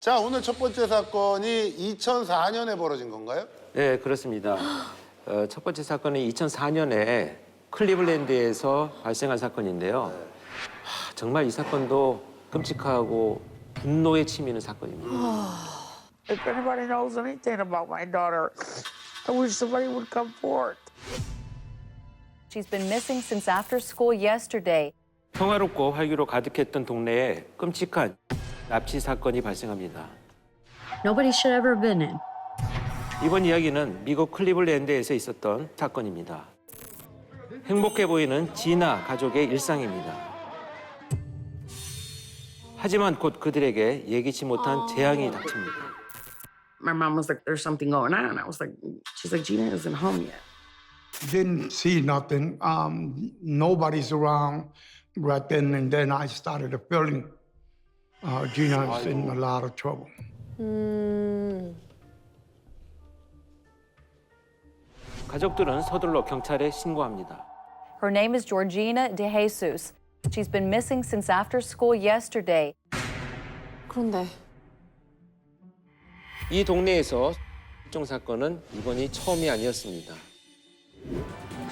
자, 오늘 첫 번째 사건이 2004년에 벌어진 건가요? 네, 그렇습니다. 첫 번째 사건은 2004년에 클리블랜드에서 발생한 사건인데요. 정말 이 사건도 끔찍하고 분노에 치미는 사건입니다. If anybody knows anything about my daughter, I wish somebody would come forward. She's been missing since after school yesterday. 평화롭고 활기로 가득했던 동네에 끔찍한 납치 사건이 발생합니다. Nobody should ever have been in. 이번 이야기는 미국 클리블랜드에서 있었던 사건입니다. 행복해 보이는 지나 가족의 일상입니다. 하지만 곧 그들에게 예기치 못한 재앙이 닥칩니다. My mom was like, "There's something going on." I was like, "She's like, Gina isn't home yet." Didn't see nothing. Nobody's around right then and then. I started feeling Gina's in a lot of trouble. 가족들은 서둘러 경찰에 신고합니다. Her name is Georgina De Jesus. She's been missing since after school yesterday. 그런데 이 동네에서 실종 사건은 이번이 처음이 아니었습니다.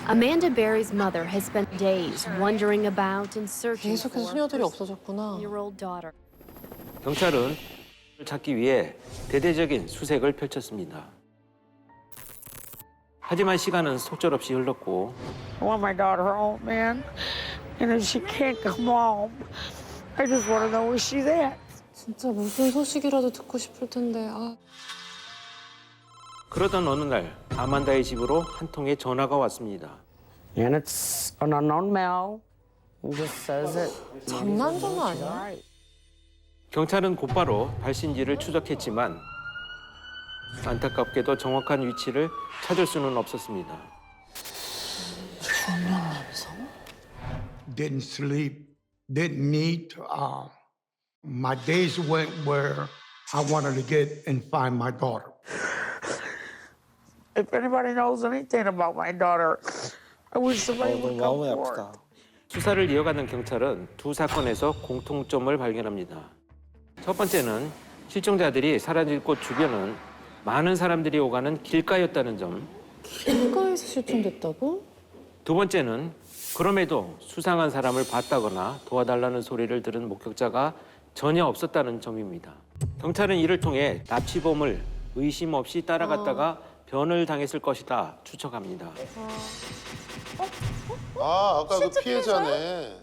Amanda Berry's mother has spent days wandering about and searching 계속해서 for 수녀들이 her 없어졌구나. 6-year-old daughter. 경찰은 찾기 위해 대대적인 수색을 펼쳤습니다. 하지만 시간은 속절없이 흘렀고 I want my daughter home, man. And if she can't come home, I just want to know where she's at. 진짜 무슨 소식이라도 듣고 싶을 텐데. 아, 그러던 어느 날 아만다의 집으로 한 통의 전화가 왔습니다. And it's an unknown male who just says it. 장난 전화 아니야? 경찰은 곧바로 발신지를 추적했지만 안타깝게도 정확한 위치를 찾을 수는 없었습니다. Didn't sleep. Didn't eat. My days went where I wanted to get and find my daughter. If anybody knows anything about my daughter, I wish somebody would come forward. 수사를 이어가는 경찰은 두 사건에서 공통점을 발견합니다. 첫 번째는 실종자들이 사라질 곳 주변은 많은 사람들이 오가는 길가였다는 점. 길가에서 실종됐다고? 두 번째는 그럼에도 수상한 사람을 봤다거나 도와달라는 소리를 들은 목격자가 전혀 없었다는 점입니다. 경찰은 이를 통해 납치범을 의심 없이 따라갔다가 변을 당했을 것이다 추측합니다. 아, 아까 그 피해자네.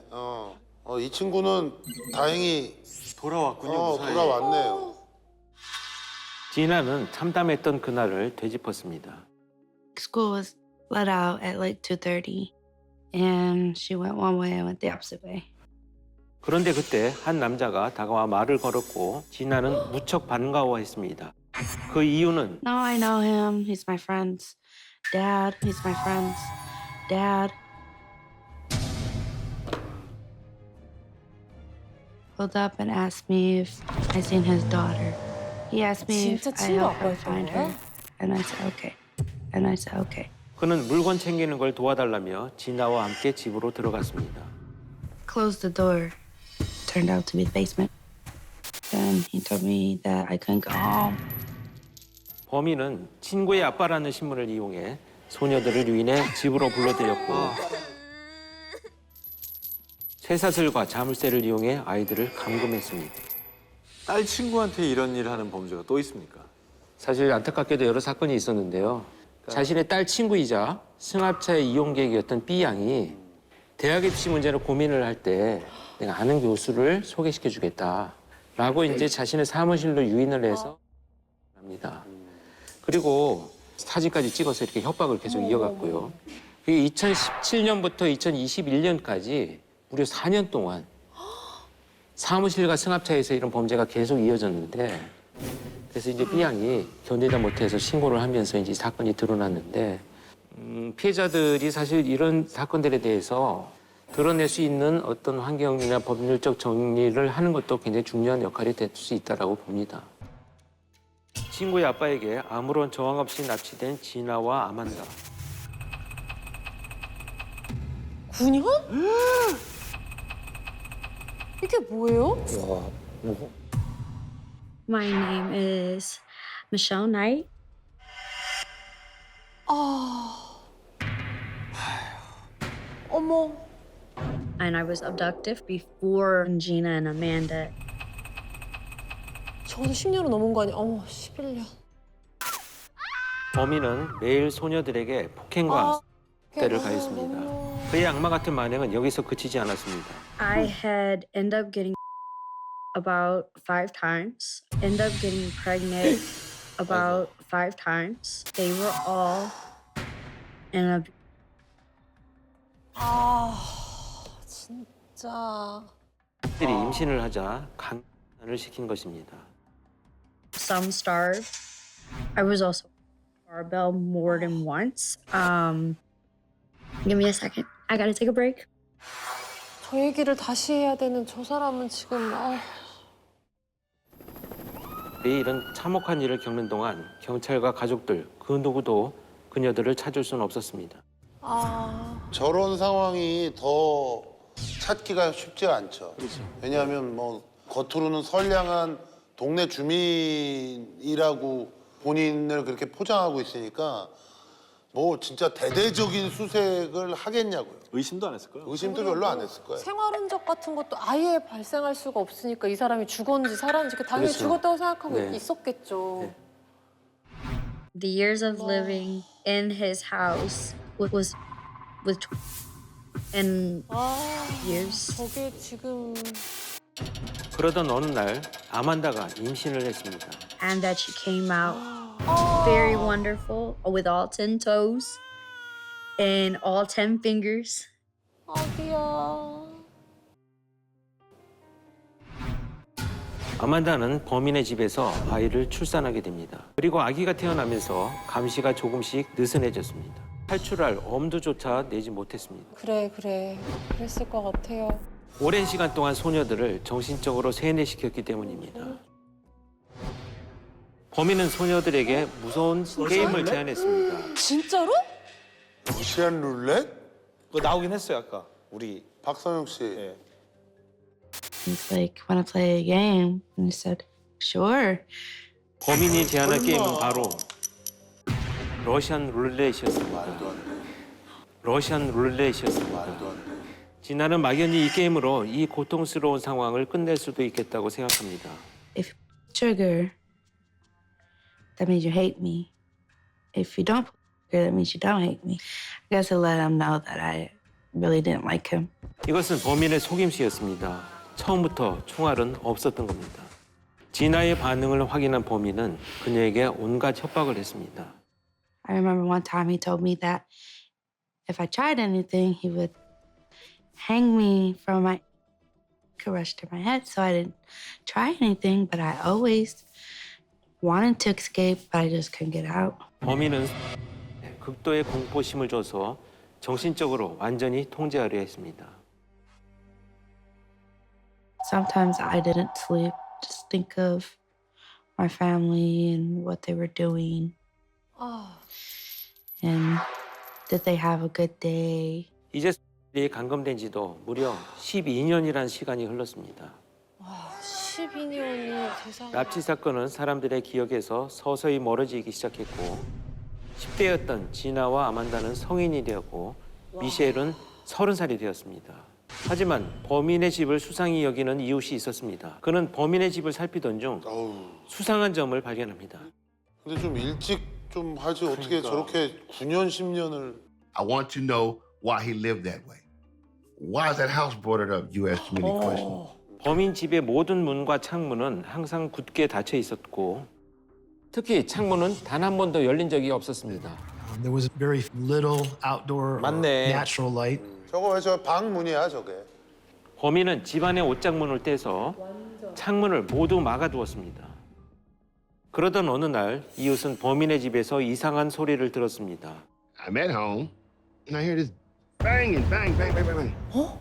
이 친구는 다행히 돌아왔군요, 무사히. 돌아왔네요. 지나는 참담했던 그날을 되짚었습니다. School was let out at like 2:30, and she went one way, I went the opposite way. 그런데 그때 한 남자가 다가와 말을 걸었고 지나는 무척 반가워했습니다. 그 이유는 No, I know him. He's my friend's dad. He's my friend's dad. Pulled up and asked me if I seen his daughter. He asked me if 진짜 I 친구 helped her 아빠였던 find 거야? her, and I said okay. And I said okay. 그는 물건 챙기는 걸 도와달라며 진아와 함께 집으로 들어갔습니다. Closed the door. Turned out to be the basement. Then he told me that I couldn't go home. 범인은 친구의 아빠라는 신문을 이용해 소녀들을 유인해 집으로 불러들였고 쇠사슬과 자물쇠를 이용해 아이들을 감금했습니다. 딸 친구한테 이런 일을 하는 범죄가 또 있습니까? 사실 안타깝게도 여러 사건이 있었는데요. 자신의 딸 친구이자 승합차의 이용객이었던 B 양이 대학 입시 문제로 고민을 할 때 내가 아는 교수를 소개시켜주겠다라고 이제 자신의 사무실로 유인을 해서 합니다. 그리고 사진까지 찍어서 이렇게 협박을 계속 이어갔고요. 그게 2017년부터 2021년까지 무려 4년 동안 사무실과 승합차에서 이런 범죄가 계속 이어졌는데 그래서 이제 B 양이 견디다 못해서 신고를 하면서 이제 사건이 드러났는데 피해자들이 사실 이런 사건들에 대해서 드러낼 수 있는 어떤 환경이나 법률적 정리를 하는 것도 굉장히 중요한 역할이 될 수 있다고 봅니다. 친구의 아빠에게 아무런 저항 없이 납치된 진아와 아만다. 9년? 이게 뭐예요? My name is Michelle Knight. 어머. And I was abducted before Gina and Amanda. 적어도 10년은 넘은 거 아니야? 어머, 11년. 범인은 매일 소녀들에게 폭행과 때를 가했습니다. 그의 악마 같은 만행은 여기서 그치지 않았습니다. I had ended up getting about 5 times, ended up getting pregnant about 5 times. They were all in a 진짜. 들이 임신을 하자 강간을 시킨 것입니다. some starved. I was also barbell more than once. Give me a second. I gotta take a break. 저 얘기를 다시 해야 되는 저 사람은 지금 이런 참혹한 일을 겪는 동안 경찰과 가족들 그 누구도 그녀들을 찾을 수는 없었습니다. 저런 상황이 더 찾기가 쉽지가 않죠. 왜냐하면 뭐 겉으로는 선량한 동네 주민이라고 본인을 그렇게 포장하고 있으니까 뭐 진짜 대대적인 수색을 하겠냐고요. 의심도 안 했을 거예요. 의심도 별로 안 했을 거예요. 생활 흔적 같은 것도 아예 발생할 수가 없으니까 이 사람이 죽었는지 살았는지 당연히 그렇죠. 죽었다고 생각하고 네. 있었겠죠. The years of living in his house was and years. 저게 지금 그러던 어느 날 아만다가 임신을 했습니다. And that she came out very wonderful with all 10 toes and all 10 fingers. 아기야. 아만다는 범인의 집에서 아이를 출산하게 됩니다. 그리고 아기가 태어나면서 감시가 조금씩 느슨해졌습니다. 탈출할 엄두조차 내지 못했습니다. 그래 그랬을 것 같아요. 오랜 시간 동안 소녀들을 정신적으로 세뇌시켰기 때문입니다. 범인은 소녀들에게 무서운 게임을 제안했습니다. 진짜로? 러시안 룰렛? 그거 나오긴 했어요 아까 우리. 박선영 씨. 예. He's like, "Want to play a game?" And I said, "Sure." 범인이 제안한 게임은 바로 러시안 룰렛이었습니다. 러시안 룰렛이었습니다. 진아는 막연히 이 게임으로 이 고통스러운 상황을 끝낼 수도 있겠다고 생각합니다. If you pull the trigger, that means you hate me. If you don't pull the trigger, that means you don't hate me. I guess I let him know that I really didn't like him. 이것은 범인의 속임수였습니다. 처음부터 총알은 없었던 겁니다. 진아의 반응을 확인한 범인은 그녀에게 온갖 협박을 했습니다. I remember one time he told me that if I tried anything, he would hang me from my rush to my head. So I didn't try anything, but I always wanted to escape, but I just couldn't get out. 범인은 극도의 공포심을 줘서 정신적으로 완전히 통제하려 했습니다. Sometimes I didn't sleep. Just think of my family and what they were doing. And did they have a good day? 이제 이 감금된 지도 무려 12년이라는 시간이 흘렀습니다. 12년이 세상에. 납치 사건은 사람들의 기억에서 서서히 멀어지기 시작했고 10대였던 진아와 아만다는 성인이 되었고 미셸은 30살이 되었습니다. 하지만 범인의 집을 수상히 여기는 이웃이 있었습니다. 그는 범인의 집을 살피던 중 수상한 점을 발견합니다. 근데 좀 일찍 좀 하지 어떻게 저렇게 9년 10년을. I want to know why he lived that way. Why is that house boarded up? You asked too many questions. 범인 집의 모든 문과 창문은 항상 굳게 닫혀 있었고 특히 창문은 단 한 번도 열린 적이 없었습니다. There was very little outdoor or 맞네. natural light. 저거 왜 저 방문이야 저게? 범인은 집안의 옷장문을 떼서 창문을 모두 막아두었습니다. 그러던 어느 날 이웃은 범인의 집에서 이상한 소리를 들었습니다. I'm at home, and I hear this banging, bang, bang, bang, bang, bang.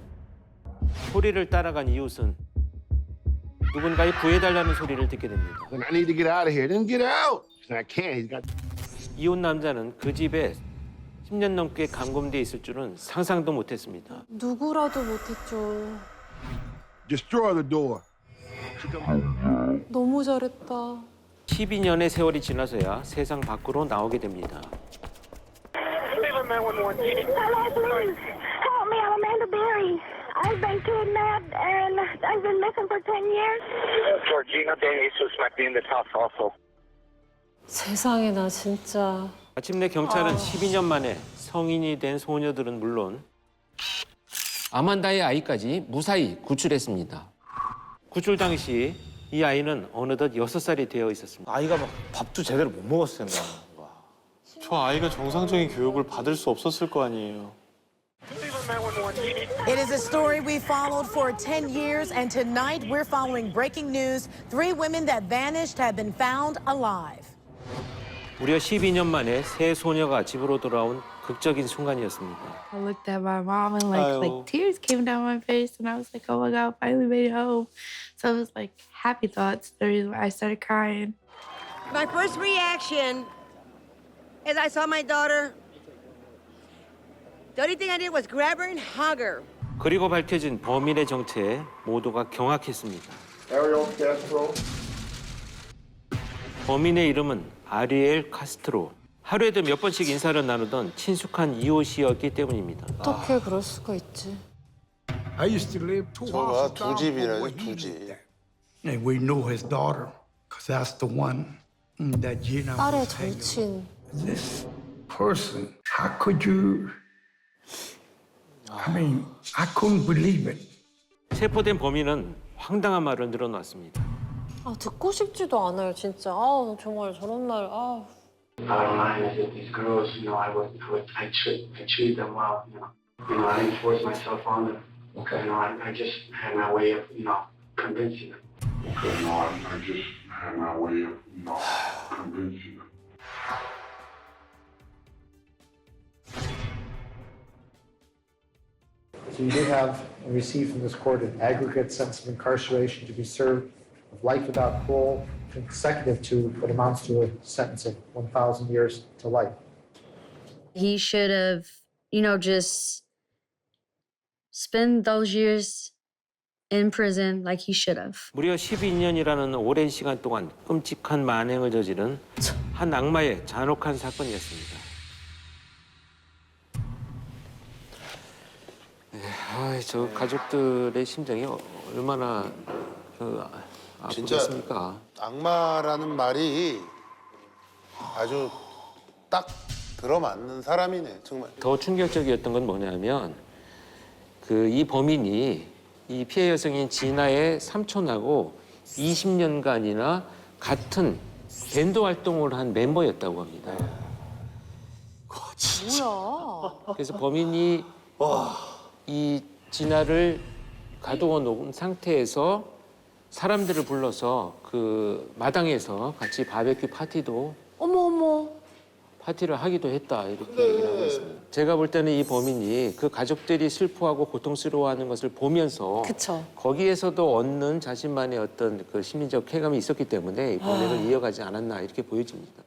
소리를 따라간 이웃은 누군가의 구해달라는 소리를 듣게 됩니다. And I need to get out of here. Then get out. And I can't. He's got. 이웃 남자는 그 집에 10년 넘게 감금돼 있을 줄은 상상도 못했습니다. 누구라도 못했죠. Destroy the door. She come- 너무 잘했다. 12년의 세월이 지나서야 세상 밖으로 나오게 됩니다. Hello, please. Help me. I'm Amanda Berry. I've been kidnapped and I've been missing for 10 years. Georgina De Jesus might be in this house also. 세상에 나 진짜. 마침내 경찰은 12년 만에 성인이 된 소녀들은 물론 아만다의 아이까지 무사히 구출했습니다. 구출 당시 이 아이는 어느덧 6살이 되어 있었습니다. 아이가 막 밥도 제대로 못 먹었을 텐데. 저 아이가 정상적인 교육을 받을 수 없었을 거 아니에요. It is a story we followed for 10 years, and tonight we're following breaking news. 3 women that vanished have been found alive. 무려 12년 만에 새 소녀가 집으로 돌아온 극적인 순간이었습니다. I looked at my mom and 아유. like tears came down my face and I was like, oh my God, finally made it home. So it was like happy thoughts. The reason why I started crying. My first reaction as I saw my daughter, the only thing I did was grab her and hug her. 그리고 밝혀진 범인의 정체에 모두가 경악했습니다. Ariel Castro. 범인의 이름은 아리엘 카스트로. 하루에도 몇 번씩 인사를 나누던 친숙한 이웃이었기 때문입니다. 어떻게 그럴 수가 있지? I used to live 2 저가 houses 두 down from 집이라요, where 두 he 집. lived at. And we knew his daughter, because that's the one that Gina 딸의 was hanging with. 절친. This person, how could you? I mean, I couldn't believe it. 체포된 범인은 황당한 말을 늘어놨습니다. 아 듣고 싶지도 않아요 진짜. 아 정말 저런 날 아. Bottom line is that these girls, I treat them well, I didn't force myself on them. Okay. I just had my way of, convincing them. Okay, I just had my way of, convincing them. So you did have and received from this court an aggregate sentence of incarceration to be served of life without parole, consecutive to what amounts to a sentence of 1,000 years to life. He should have, just spend those years in prison like he should have. 무려 12년이라는 오랜 시간 동안 끔찍한 만행을 저지른 한 악마의 잔혹한 사건이었습니다. 저 가족들의 심정이 얼마나 진짜 아프겠습니까? 악마라는 말이 아주 딱 들어맞는 사람이네, 정말. 더 충격적이었던 건 뭐냐면 이 범인이 이 피해 여성인 진아의 삼촌하고 20년간이나 같은 밴드 활동을 한 멤버였다고 합니다. 뭐야? 그래서 범인이 이 진아를 가두어 놓은 상태에서 사람들을 불러서 그 마당에서 같이 바베큐 파티도 어머. 파티를 하기도 했다 이렇게 얘기를 하고 있습니다. 제가 볼 때는 이 범인이 그 가족들이 슬퍼하고 고통스러워하는 것을 보면서 그쵸. 거기에서도 얻는 자신만의 어떤 그 심리적 쾌감이 있었기 때문에 이 범행을 이어가지 않았나 이렇게 보여집니다.